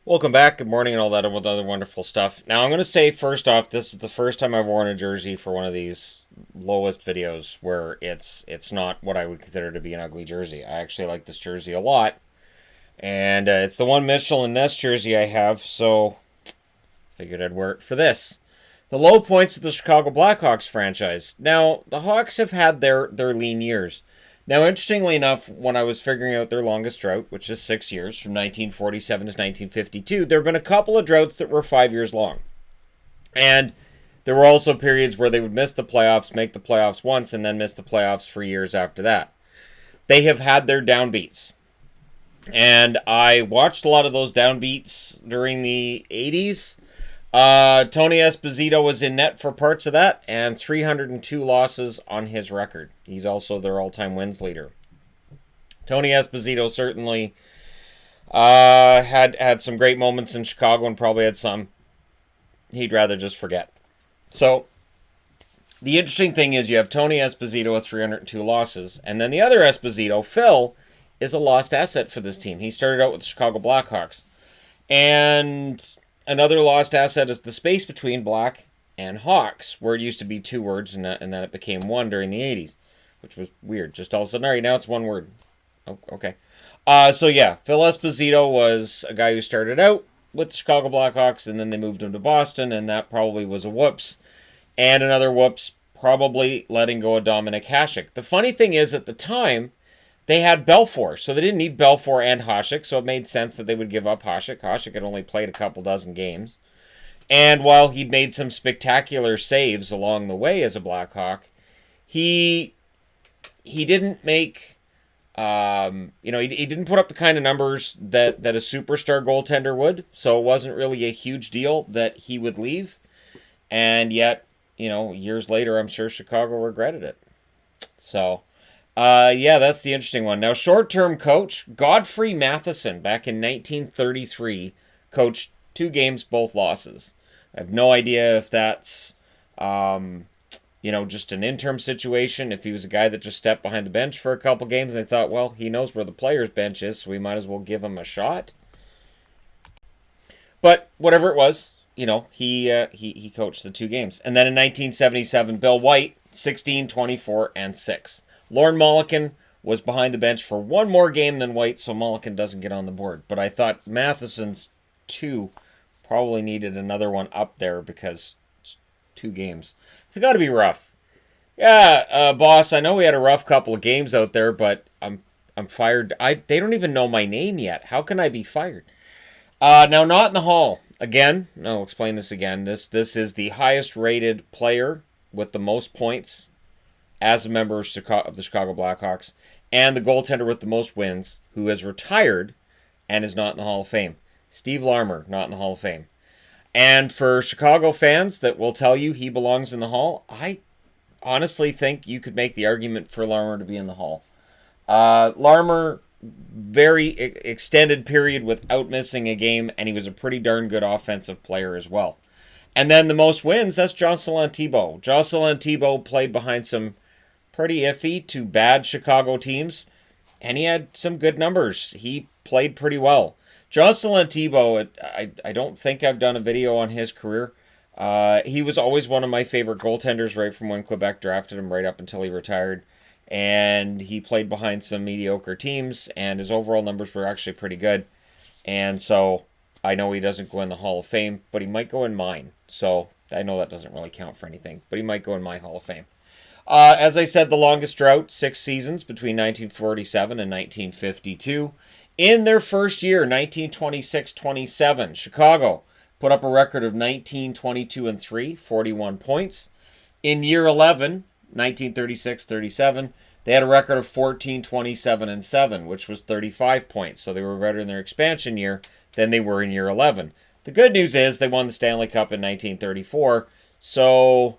Welcome back. Good morning and all that other wonderful stuff. Now, I'm going to say first off, this is the first time I've worn a jersey for one of these lowest videos where it's not what I would consider to be an ugly jersey. I actually like this jersey a lot, and it's the one Mitchell and Ness jersey I have, so figured I'd wear it for this. The low points of the Chicago Blackhawks franchise. Now, the Hawks have had their lean years. Now, interestingly enough, when I was figuring out their longest drought, which is 6 years, from 1947 to 1952, there have been a couple of droughts that were 5 years long. And there were also periods where they would miss the playoffs, make the playoffs once, and then miss the playoffs for years after that. They have had their downbeats. And I watched a lot of those downbeats during the 80s. Tony Esposito was in net for parts of that, and 302 losses on his record. He's also their all-time wins leader. Tony Esposito certainly had some great moments in Chicago, and probably had some he'd rather just forget. So the interesting thing is you have Tony Esposito with 302 losses, and then the other Esposito, Phil, is a lost asset for this team. He started out with the Chicago Blackhawks, and another lost asset is the space between Black and Hawks, where it used to be two words, and then it became one during the 80s, which was weird. Just all of a sudden, all right, now it's one word. Oh, okay. So yeah, Phil Esposito was a guy who started out with the Chicago Blackhawks, and then they moved him to Boston, and that probably was a whoops. And another whoops, probably letting go of Dominik Hasek. The funny thing is, at the time, they had Belfour, so they didn't need Belfour and Hasek, so it made sense that they would give up Hasek. Hasek had only played a couple dozen games. And while he made some spectacular saves along the way as a Blackhawk, he didn't make, he didn't put up the kind of numbers that a superstar goaltender would, so it wasn't really a huge deal that he would leave. And yet, years later, I'm sure Chicago regretted it. So yeah, that's the interesting one. Now, short-term coach, Godfrey Matheson, back in 1933, coached 2 games, both losses. I have no idea if that's, just an interim situation, if he was a guy that just stepped behind the bench for a couple games and they thought, well, he knows where the player's bench is, so we might as well give him a shot. But whatever it was, he coached the 2 games. And then in 1977, Bill White, 16, 24, and 6. Lorne Mulliken was behind the bench for one more game than White, so Mulliken doesn't get on the board. But I thought Matheson's 2 probably needed another one up there because it's 2 games. It's got to be rough. Yeah, boss, I know we had a rough couple of games out there, but I'm fired. They don't even know my name yet. How can I be fired? Now, not in the Hall. Again, I'll explain this again. This is the highest rated player with the most points as a member of the Chicago Blackhawks, and the goaltender with the most wins, who has retired and is not in the Hall of Fame. Steve Larmer, not in the Hall of Fame. And for Chicago fans that will tell you he belongs in the Hall, I honestly think you could make the argument for Larmer to be in the Hall. Larmer, very extended period without missing a game, and he was a pretty darn good offensive player as well. And then the most wins, that's Jocelyn Thibault. Jocelyn Thibault played behind some pretty iffy to bad Chicago teams, and he had some good numbers. He played pretty well. Jocelyn Thibault, I don't think I've done a video on his career. He was always one of my favorite goaltenders right from when Quebec drafted him right up until he retired. And he played behind some mediocre teams, and his overall numbers were actually pretty good. And so I know he doesn't go in the Hall of Fame, but he might go in mine. So I know that doesn't really count for anything, but he might go in my Hall of Fame. As I said, the longest drought, 6 seasons between 1947 and 1952. In their first year, 1926-27, Chicago put up a record of 19-22-3, 41 points. In year 11, 1936-37, they had a record of 14-27-7, which was 35 points. So they were better in their expansion year than they were in year 11. The good news is they won the Stanley Cup in 1934, so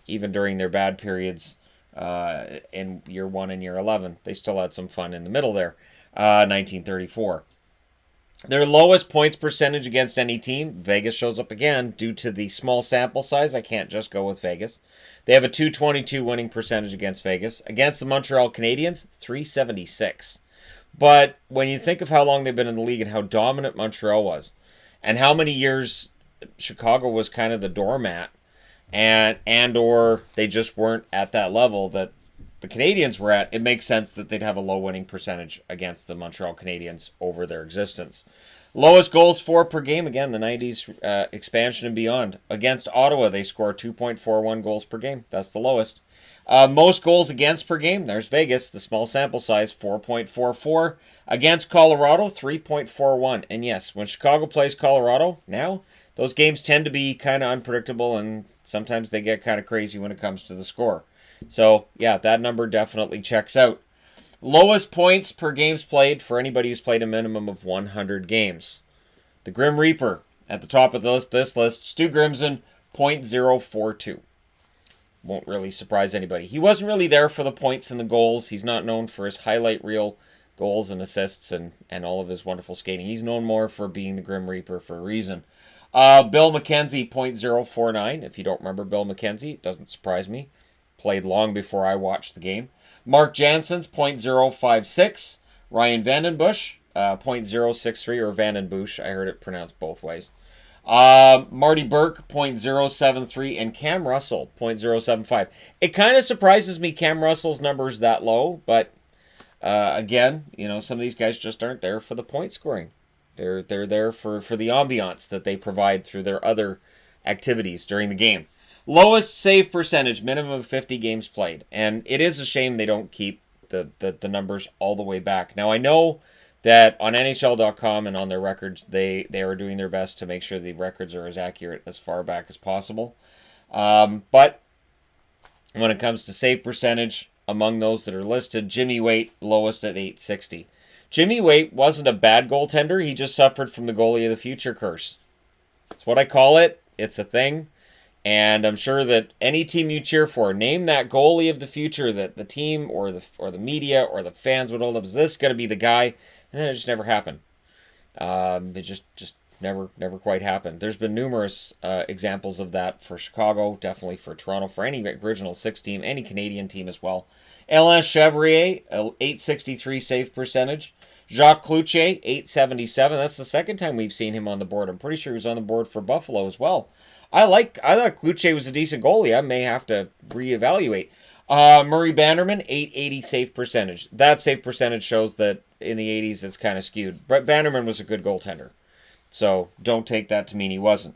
even during their bad periods in year 1 and year 11, they still had some fun in the middle there, 1934. Their lowest points percentage against any team, Vegas shows up again, due to the small sample size. I can't just go with Vegas. They have a .222 winning percentage against Vegas. Against the Montreal Canadiens, .376. But when you think of how long they've been in the league and how dominant Montreal was, and how many years Chicago was kind of the doormat, and or they just weren't at that level that the Canadians were at, it makes sense that they'd have a low winning percentage against the Montreal Canadiens over their existence. Lowest goals for per game, again, the 90s expansion and beyond. Against Ottawa, they score 2.41 goals per game. That's the lowest. Most goals against per game, there's Vegas, the small sample size, 4.44. Against Colorado, 3.41. And yes, when Chicago plays Colorado now, those games tend to be kind of unpredictable, and sometimes they get kind of crazy when it comes to the score. So, yeah, that number definitely checks out. Lowest points per games played for anybody who's played a minimum of 100 games. The Grim Reaper at the top of this list, Stu Grimson, .042. Won't really surprise anybody. He wasn't really there for the points and the goals. He's not known for his highlight reel goals and assists and all of his wonderful skating. He's known more for being the Grim Reaper for a reason. Bill McKenzie, .049. If you don't remember Bill McKenzie, it doesn't surprise me. Played long before I watched the game. Mark Jansen's .056. Ryan Vandenbush, .063, or Vandenbush. I heard it pronounced both ways. Marty Burke, .073, and Cam Russell, .075. It kind of surprises me Cam Russell's numbers that low, but again, some of these guys just aren't there for the point scoring. They're there for the ambiance that they provide through their other activities during the game. Lowest save percentage, minimum of 50 games played. And it is a shame they don't keep the numbers all the way back. Now, I know that on NHL.com and on their records, they are doing their best to make sure the records are as accurate as far back as possible. But when it comes to save percentage, among those that are listed, Jimmy Waite, lowest at .860. Jimmy Waite wasn't a bad goaltender. He just suffered from the goalie of the future curse. That's what I call it. It's a thing. And I'm sure that any team you cheer for, name that goalie of the future that the team or the media or the fans would hold up. Is this going to be the guy? And it just never happened. It just never quite happened. There's been numerous examples of that for Chicago, definitely for Toronto, for any original six team, any Canadian team as well. Alain Chevrier, .863 save percentage. Jacques Cloutier, .877. That's the second time we've seen him on the board. I'm pretty sure he was on the board for Buffalo as well. I thought Cloutier was a decent goalie. I may have to reevaluate. Murray Bannerman, .880 save percentage. That save percentage shows that in the 80s it's kind of skewed. Brett Bannerman was a good goaltender. So don't take that to mean he wasn't.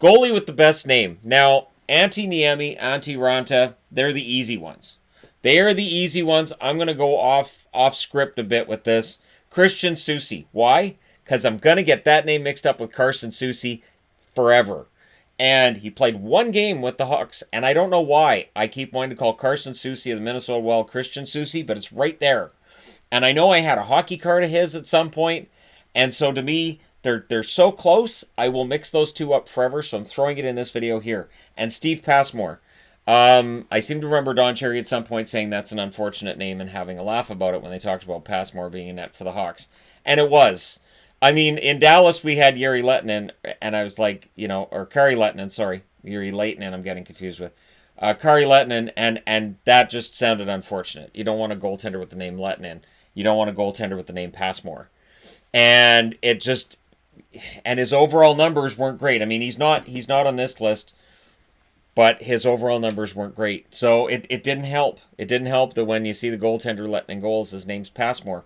Goalie with the best name. Now, Antti Niemi, Antti Ranta, they're the easy ones. They are the easy ones. I'm going to go off script a bit with this. Christian Soucy. Why? Because I'm going to get that name mixed up with Carson Soucy forever. And he played one game with the Hawks, and I don't know why I keep wanting to call Carson Soucy of the Minnesota Wild Christian Soucy, but it's right there. And I know I had a hockey card of his at some point, and so to me, they're so close, I will mix those two up forever, so I'm throwing it in this video here. And Steve Passmore. I seem to remember Don Cherry at some point saying that's an unfortunate name and having a laugh about it when they talked about Passmore being in net for the Hawks. And it was. I mean, in Dallas, we had Jiri Lehtinen, and I was like, or Kari Lehtinen, sorry. Jiri Lehtinen, I'm getting confused with. Kari Lehtinen, and that just sounded unfortunate. You don't want a goaltender with the name Lehtinen. You don't want a goaltender with the name Passmore. And it just, and his overall numbers weren't great. I mean, he's not on this list, but his overall numbers weren't great. So it didn't help. It didn't help that when you see the goaltender letting in goals, his name's Passmore.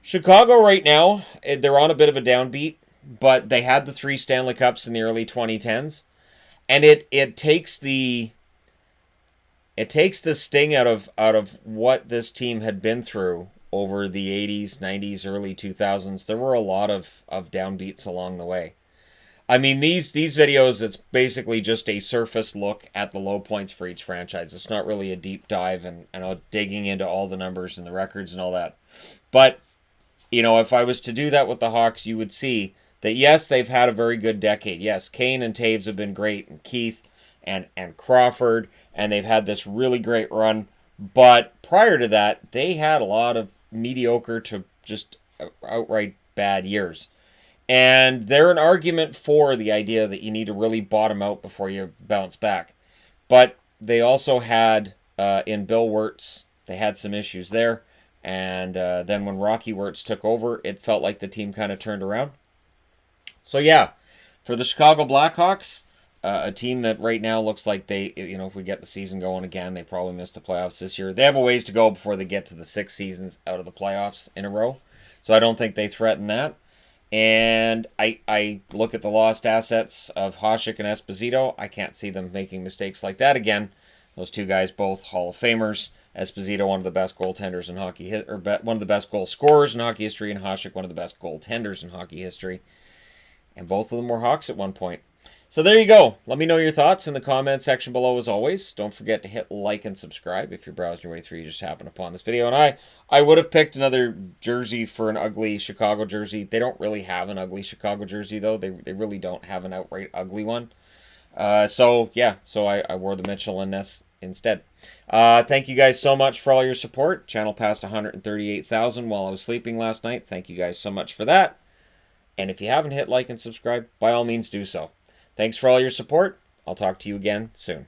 Chicago right now, they're on a bit of a downbeat, but they had the 3 Stanley Cups in the early 2010s, and it takes the sting out of what this team had been through over the 80s, 90s, early 2000s. There were a lot of downbeats along the way. I mean, these videos, it's basically just a surface look at the low points for each franchise. It's not really a deep dive and digging into all the numbers and the records and all that. But if I was to do that with the Hawks, you would see that, yes, they've had a very good decade. Yes, Kane and Taves have been great, and Keith and Crawford, and they've had this really great run. But prior to that, they had a lot of mediocre to just outright bad years. And they're an argument for the idea that you need to really bottom out before you bounce back. But they also had, in Bill Wirtz, they had some issues there. And then when Rocky Wirtz took over, it felt like the team kind of turned around. So yeah, for the Chicago Blackhawks, a team that right now looks like they, if we get the season going again, they probably miss the playoffs this year. They have a ways to go before they get to the 6 seasons out of the playoffs in a row. So I don't think they threaten that. And I look at the lost assets of Hasek and Esposito. I can't see them making mistakes like that again. Those two guys, both Hall of Famers. Esposito, one of the best goaltenders in hockey, or one of the best goal scorers in hockey history, and Hasek, one of the best goaltenders in hockey history. And both of them were Hawks at one point. So there you go. Let me know your thoughts in the comment section below as always. Don't forget to hit like and subscribe if you're browsing your way through. You just happened upon this video. And I would have picked another jersey for an ugly Chicago jersey. They don't really have an ugly Chicago jersey, though. They really don't have an outright ugly one. So I wore the Mitchell and Ness instead. Thank you guys so much for all your support. Channel passed 138,000 while I was sleeping last night. Thank you guys so much for that. And if you haven't hit like and subscribe, by all means do so. Thanks for all your support. I'll talk to you again soon.